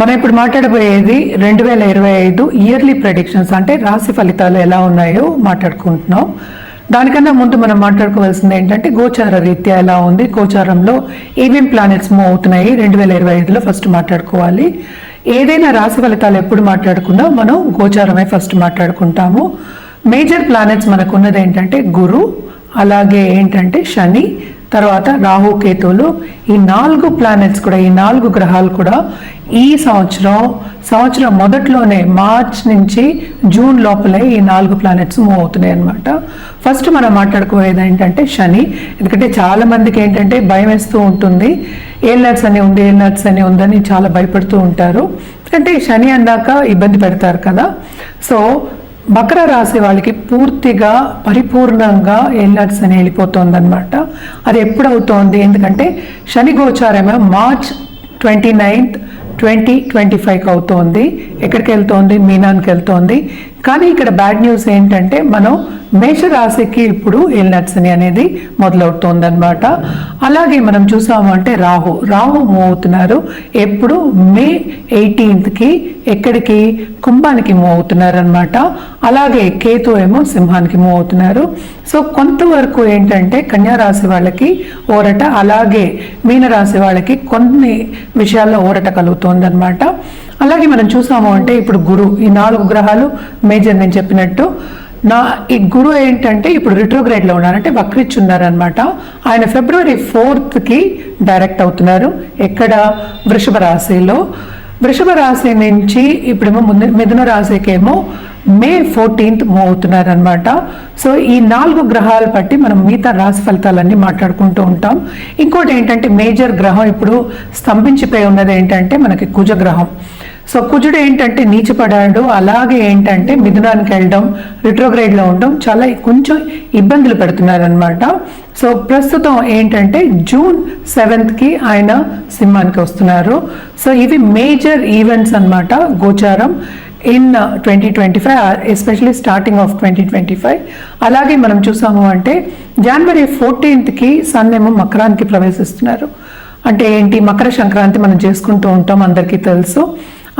మనం ఇప్పుడు మాట్లాడబోయేది 2025 yearly predictions, అంటే రాశి ఫలితాలు ఎలా ఉన్నాయో మాట్లాడుకుంటున్నాం. దానికన్నా ముందు మనం మాట్లాడుకోవాల్సింది ఏంటంటే గోచార రీత్యా ఎలా ఉంది, గోచారంలో ఏమేం ప్లానెట్స్ మూవ్ అవుతున్నాయి 2025లో ఫస్ట్ మాట్లాడుకోవాలి. ఏదైనా రాశి ఫలితాలు ఎప్పుడు మాట్లాడుకున్నా మనం గోచారమే ఫస్ట్ మాట్లాడుకుంటాము. మేజర్ ప్లానెట్స్ మనకు ఉన్నది ఏంటంటే గురు, అలాగే ఏంటంటే శని, తర్వాత రాహు, కేతువులు. ఈ 4 ప్లానెట్స్ కూడా, ఈ 4 గ్రహాలు కూడా ఈ సంవత్సరం మొదట్లోనే మార్చ్ నుంచి జూన్ లోపలే ఈ 4 ప్లానెట్స్ మూవ్ అవుతున్నాయి అనమాట. ఫస్ట్ మనం మాట్లాడుకోయేది ఏంటంటే శని. ఎందుకంటే చాలా మందికి ఏంటంటే భయం వేస్తూ ఉంటుంది, ఏళ్ళనట్స్ అని ఉంది, ఏళ్ళనట్స్ అని ఉందని చాలా భయపడుతూ ఉంటారు. ఎందుకంటే శని అన్నాక ఇబ్బంది పెడతారు కదా. సో మకర రాశి వాళ్ళకి పూర్తిగా పరిపూర్ణంగా ఏళ్ళనట్స్ అని వెళ్ళిపోతుంది అనమాట. అది ఎప్పుడవుతోంది, ఎందుకంటే శని గోచారమే మార్చ్ 29, 2025కి అవుతోంది. ఎక్కడికి వెళ్తోంది? మీనానికి వెళ్తోంది. కానీ ఇక్కడ బ్యాడ్ న్యూస్ ఏంటంటే మనం మేషరాశికి ఇప్పుడు ఏళ్ళనట్స్ అని అనేది మొదలవుతోంది అనమాట. అలాగే మనం చూసాము అంటే రాహు మూవ్ అవుతున్నారు. ఎప్పుడు మే 18కి ఎక్కడికి? కుంభానికి మూవ్ అవుతున్నారు అనమాట. అలాగే కేతు ఏమో సింహానికి మూవ్ అవుతున్నారు. సో కొంతవరకు ఏంటంటే కన్యా రాశి వాళ్ళకి ఊరట, అలాగే మీనరాశి వాళ్ళకి కొన్ని విషయాల్లో ఊరట కలుగుతోంది అనమాట. అలాగే మనం చూసాము అంటే ఇప్పుడు గురు, ఈ 4 గ్రహాలు మేజర్. నేను చెప్పినట్టు ఈ గురు ఏంటంటే ఇప్పుడు రిట్రోగ్రేడ్లో ఉన్నారు, అంటే వక్రించి ఉన్నారనమాట. ఆయన ఫిబ్రవరి 4కి డైరెక్ట్ అవుతున్నారు. ఎక్కడ? వృషభ రాశిలో. వృషభ రాశి నుంచి ఇప్పుడేమో మిథున రాశికేమో మే 14th మూవ్ అవుతున్నారు అనమాట. సో ఈ 4 గ్రహాలు బట్టి మనం మిగతా రాశి ఫలితాలన్నీ మాట్లాడుకుంటూ ఉంటాం. ఇంకోటి ఏంటంటే మేజర్ గ్రహం ఇప్పుడు స్తంభించిపోయి ఉన్నది ఏంటంటే మనకి కుజగ్రహం. సో కుజుడు ఏంటంటే నీచపడాడు, అలాగే ఏంటంటే మిథునానికి వెళ్ళడం, రిట్రోగ్రేడ్లో ఉండడం చాలా కొంచెం ఇబ్బందులు పెడుతున్నారు అనమాట. సో ప్రస్తుతం ఏంటంటే జూన్ 7కి ఆయన సింహానికి వస్తున్నారు. సో ఇవి మేజర్ ఈవెంట్స్ అనమాట గోచారం ఇన్ 2025, ఎస్పెషలీ స్టార్టింగ్ ఆఫ్ 2025. అలాగే మనం చూసాము అంటే జనవరి 14కి సన్ ఏమో మకరానికి ప్రవేశిస్తున్నారు. అంటే ఏంటి? మకర సంక్రాంతి మనం చేసుకుంటూ ఉంటాం, అందరికీ తెలుసు.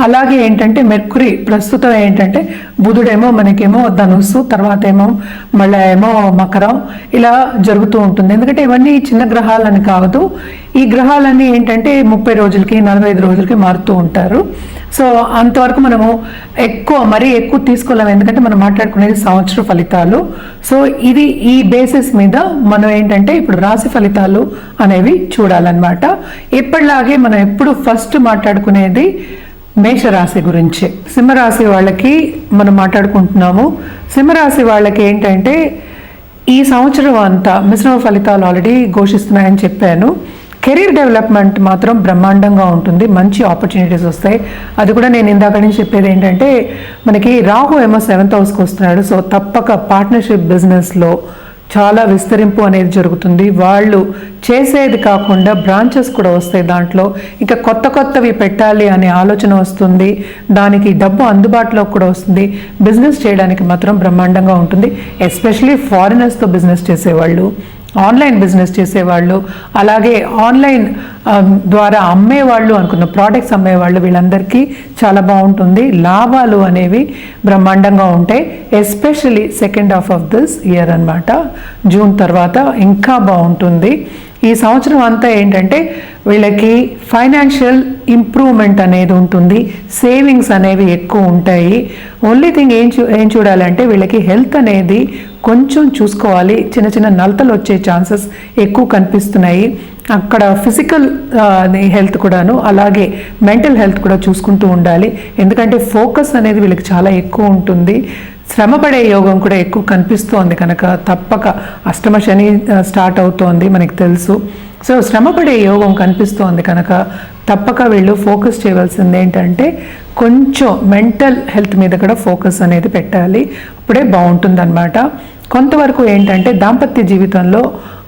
అలాగే ఏంటంటే మెర్కురీ ప్రస్తుతం ఏంటంటే బుధుడేమో మనకేమో ధనుస్సు, తర్వాత ఏమో మళ్ళీ ఏమో మకరం, ఇలా జరుగుతూ ఉంటుంది. ఎందుకంటే ఇవన్నీ చిన్న గ్రహాలని కాదు, ఈ గ్రహాలన్నీ ఏంటంటే 30 రోజులకి 45 రోజులకి మారుతూ ఉంటారు. సో అంతవరకు మనము మరీ ఎక్కువ తీసుకోలేము, ఎందుకంటే మనం మాట్లాడుకునేది సంవత్సర ఫలితాలు. సో ఇది ఈ బేసిస్ మీద మనం ఏంటంటే ఇప్పుడు రాశి ఫలితాలు అనేవి చూడాలన్నమాట. ఎప్పటిలాగే మనం ఎప్పుడు ఫస్ట్ మాట్లాడుకునేది మేషరాశి గురించి. సింహరాశి వాళ్ళకి మనం మాట్లాడుకుంటున్నాము. సింహరాశి వాళ్ళకి ఏంటంటే ఈ సంవత్సరం అంతా మిశ్రమ ఫలితాలు ఆల్రెడీ ఘోషిస్తున్నాయని చెప్పాను. కెరీర్ డెవలప్మెంట్ మాత్రం బ్రహ్మాండంగా ఉంటుంది, మంచి ఆపర్చునిటీస్ వస్తాయి. అది కూడా నేను ఇందాక నుంచి చెప్పేది ఏంటంటే మనకి రాహు ఏమో 7th హౌస్కి వస్తున్నాడు. సో తప్పక పార్ట్నర్షిప్ బిజినెస్లో చాలా విస్తరింపు అనేది జరుగుతుంది. వాళ్ళు చేసేది కాకుండా బ్రాంచెస్ కూడా వస్తాయి దాంట్లో, ఇంకా కొత్తవి పెట్టాలి అనే ఆలోచన వస్తుంది. దానికి డబ్బు అందుబాటులో కూడా వస్తుంది. బిజినెస్ చేయడానికి మాత్రం బ్రహ్మాండంగా ఉంటుంది. ఎస్పెషలీ ఫారినర్స్తో బిజినెస్ చేసేవాళ్ళు, ఆన్లైన్ బిజినెస్ చేసేవాళ్ళు, అలాగే ఆన్లైన్ ద్వారా అమ్మేవాళ్ళు, అనుకున్న ప్రోడక్ట్స్ అమ్మేవాళ్ళు, వీళ్ళందరికీ చాలా బాగుంటుంది. లాభాలు అనేవి బ్రహ్మాండంగా ఉంటాయి. Especially second half of this year అనమాట. జూన్ తర్వాత ఇంకా బాగుంటుంది. ఈ సంవత్సరం అంతా ఏంటంటే వీళ్ళకి ఫైనాన్షియల్ ఇంప్రూవ్మెంట్ అనేది ఉంటుంది, సేవింగ్స్ అనేవి ఎక్కువ ఉంటాయి. ఓన్లీ థింగ్ ఏం చూడాలంటే వీళ్ళకి హెల్త్ అనేది కొంచెం చూసుకోవాలి. చిన్న నలతలు వచ్చే ఛాన్సెస్ ఎక్కువ కనిపిస్తున్నాయి. అక్కడ ఫిజికల్ హెల్త్ కూడాను, అలాగే మెంటల్ హెల్త్ కూడా చూసుకుంటూ ఉండాలి. ఎందుకంటే ఫోకస్ అనేది వీళ్ళకి చాలా ఎక్కువ ఉంటుంది. శ్రమపడే యోగం కూడా ఎక్కువ కనిపిస్తోంది కనుక తప్పక అష్టమ శని స్టార్ట్ అవుతోంది మనకి తెలుసు. సో శ్రమపడే యోగం కనిపిస్తోంది కనుక తప్పక వీళ్ళు ఫోకస్ చేయవలసింది ఏంటంటే కొంచెం మెంటల్ హెల్త్ మీద కూడా ఫోకస్ అనేది పెట్టాలి, అప్పుడే బాగుంటుందన్నమాట. కొంతవరకు ఏంటంటే దాంపత్య జీవితంలో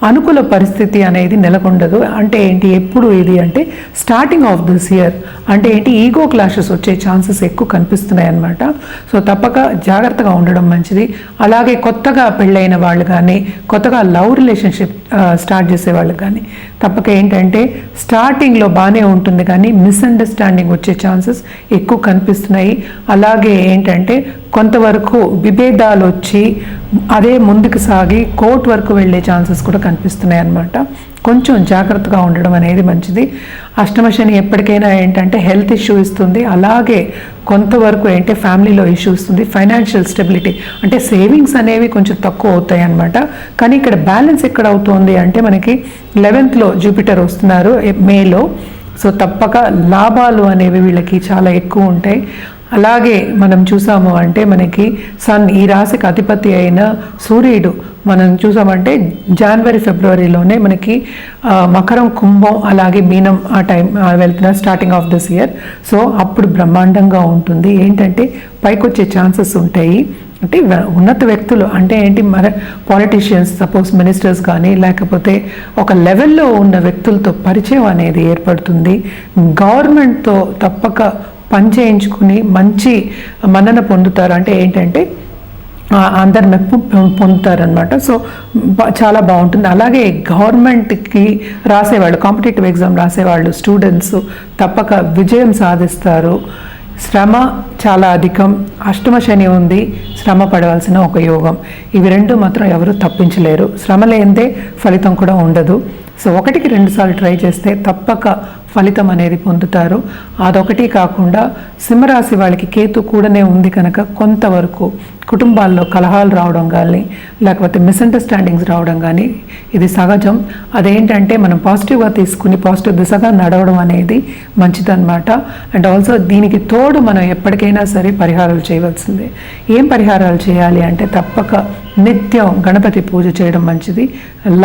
అనుకూల పరిస్థితి అనేది నెలకొండదు. అంటే ఏంటి, ఎప్పుడు ఇది అంటే స్టార్టింగ్ ఆఫ్ దిస్ ఇయర్ అంటే ఏంటి, ఈగో క్లాషెస్ వచ్చే ఛాన్సెస్ ఎక్కువ కనిపిస్తున్నాయి అన్నమాట. సో తప్పక జాగ్రత్తగా ఉండడం మంచిది. అలాగే కొత్తగా పెళ్ళైన వాళ్ళు కానీ, కొత్తగా లవ్ రిలేషన్షిప్ స్టార్ట్ చేసే వాళ్ళకి కానీ తప్పక ఏంటంటే స్టార్టింగ్లో బాగానే ఉంటుంది కానీ మిస్అండర్స్టాండింగ్ వచ్చే ఛాన్సెస్ ఎక్కువ కనిపిస్తున్నాయి. అలాగే ఏంటంటే కొంతవరకు విభేదాలు వచ్చి అదే ముందుకు సాగి కోర్టు వరకు వెళ్ళే ఛాన్సెస్ కూడా కనిపిస్తున్నాయి అన్నమాట. కొంచెం జాగ్రత్తగా ఉండడం అనేది మంచిది. అష్టమ శని ఎప్పటికైనా ఏంటంటే హెల్త్ ఇష్యూ ఇస్తుంది. అలాగే కొంతవరకు ఏంటంటే ఫ్యామిలీలో ఇష్యూ ఇస్తుంది. ఫైనాన్షియల్ స్టెబిలిటీ అంటే సేవింగ్స్ అనేవి కొంచెం తక్కువ అవుతాయి అన్నమాట. కానీ ఇక్కడ బ్యాలెన్స్ ఎక్కడ అవుతుంది అంటే మనకి 11th జూపిటర్ వస్తున్నారు మేలో. సో తప్పక లాభాలు అనేవి వీళ్ళకి చాలా ఎక్కువ ఉంటాయి. అలాగే మనం చూసాము అంటే మనకి సన్, ఈ రాశికి అధిపతి అయిన సూర్యుడు మనం చూసామంటే జనవరి ఫిబ్రవరిలోనే మనకి మకరం, కుంభం అలాగే మీనం ఆ టైం వెళ్తున్నారు starting of this year. So అప్పుడు బ్రహ్మాండంగా ఉంటుంది. ఏంటంటే పైకి వచ్చే ఛాన్సెస్ ఉంటాయి. అంటే ఉన్నత వ్యక్తులు అంటే ఏంటి, మన పాలిటీషియన్స్ సపోజ్ మినిస్టర్స్ కానీ లేకపోతే ఒక లెవెల్లో ఉన్న వ్యక్తులతో పరిచయం అనేది ఏర్పడుతుంది. గవర్నమెంట్తో తప్పక పని చేయించుకుని మంచి మన్నన పొందుతారు. అంటే ఏంటంటే అందరు మెప్పు పొందుతారనమాట. సో చాలా బాగుంటుంది. అలాగే గవర్నమెంట్కి రాసేవాళ్ళు, కాంపిటేటివ్ ఎగ్జామ్ రాసేవాళ్ళు, స్టూడెంట్స్ తప్పక విజయం సాధిస్తారు. శ్రమ చాలా అధికం, అష్టమ శని ఉంది, శ్రమ పడవలసిన ఒక యోగం. ఇవి రెండు మాత్రం ఎవరు తప్పించలేరు. శ్రమ లేనిదే ఫలితం కూడా ఉండదు. సో 1కి 2 సార్లు ట్రై చేస్తే తప్పక ఫలితం అనేది పొందుతారు. అదొకటి కాకుండా సింహరాశి వాళ్ళకి కేతు కూడానే ఉంది కనుక కొంతవరకు కుటుంబాల్లో కలహాలు రావడం కానీ లేకపోతే మిస్అండర్స్టాండింగ్స్ రావడం కానీ ఇది సహజం. అదేంటంటే మనం పాజిటివ్గా తీసుకుని పాజిటివ్ దిశగా నడవడం అనేది మంచిదన్నమాట. అండ్ ఆల్సో దీనికి తోడు మనం ఎప్పటికైనా సరే పరిహారాలు చేయవలసిందే. ఏం పరిహారాలు చేయాలి అంటే తప్పక నిత్యం గణపతి పూజ చేయడం మంచిది.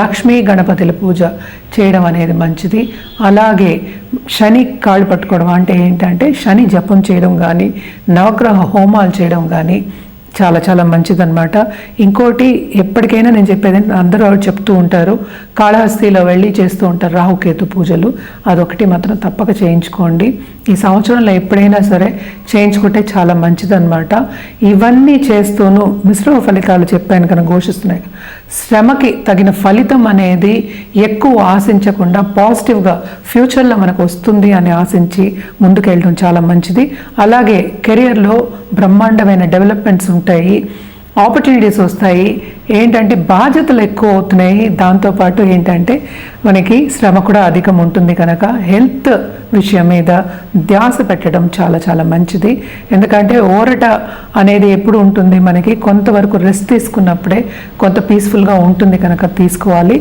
లక్ష్మీ గణపతుల పూజ చేయడం అనేది మంచిది. అలాగే శని కాళ్ళు పట్టుకోవడం అంటే ఏంటంటే శని జపం చేయడం కానీ నవగ్రహ హోమాలు చేయడం కానీ చాలా చాలా మంచిదన్నమాట. ఇంకోటి ఎప్పటికైనా నేను చెప్పేది అందరూ చెప్తూ ఉంటారు, కాళహస్తిలో వెళ్ళి చేస్తూ ఉంటారు రాహుకేతు పూజలు. అదొకటి మాత్రం తప్పక చేయించుకోండి. ఈ సంవత్సరంలో ఎప్పుడైనా సరే చేయించుకుంటే చాలా మంచిదన్నమాట. ఇవన్నీ చేస్తూను మిశ్రమ ఫలితాలు చెప్పాను కనుక ఘోషిస్తున్నాయి. శ్రమకి తగిన ఫలితం అనేది ఎక్కువ ఆశించకుండా పాజిటివ్గా ఫ్యూచర్లో మనకు వస్తుంది అని ఆశించి ముందుకెళ్ళడం చాలా మంచిది. అలాగే కెరియర్లో బ్రహ్మాండమైన డెవలప్మెంట్స్ ఉంటాయి, ఆపర్చునిటీస్ వస్తాయి. ఏంటంటే బాధ్యతలు ఎక్కువ అవుతున్నాయి. దాంతోపాటు ఏంటంటే మనకి శ్రమ కూడా అధికం ఉంటుంది కనుక హెల్త్ విషయం మీద ధ్యాస పెట్టడం చాలా చాలా మంచిది. ఎందుకంటే ఓరట అనేది ఎప్పుడు ఉంటుంది, మనకి కొంతవరకు రెస్ట్ తీసుకున్నప్పుడే కొంత పీస్ఫుల్గా ఉంటుంది కనుక తీసుకోవాలి.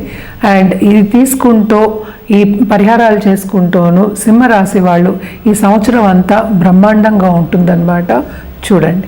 అండ్ ఇది తీసుకుంటూ ఈ పరిహారాలు చేసుకుంటూను సింహరాశి వాళ్ళు ఈ సంవత్సరం అంతా బ్రహ్మాండంగా ఉంటుందన్నమాట. చూడండి.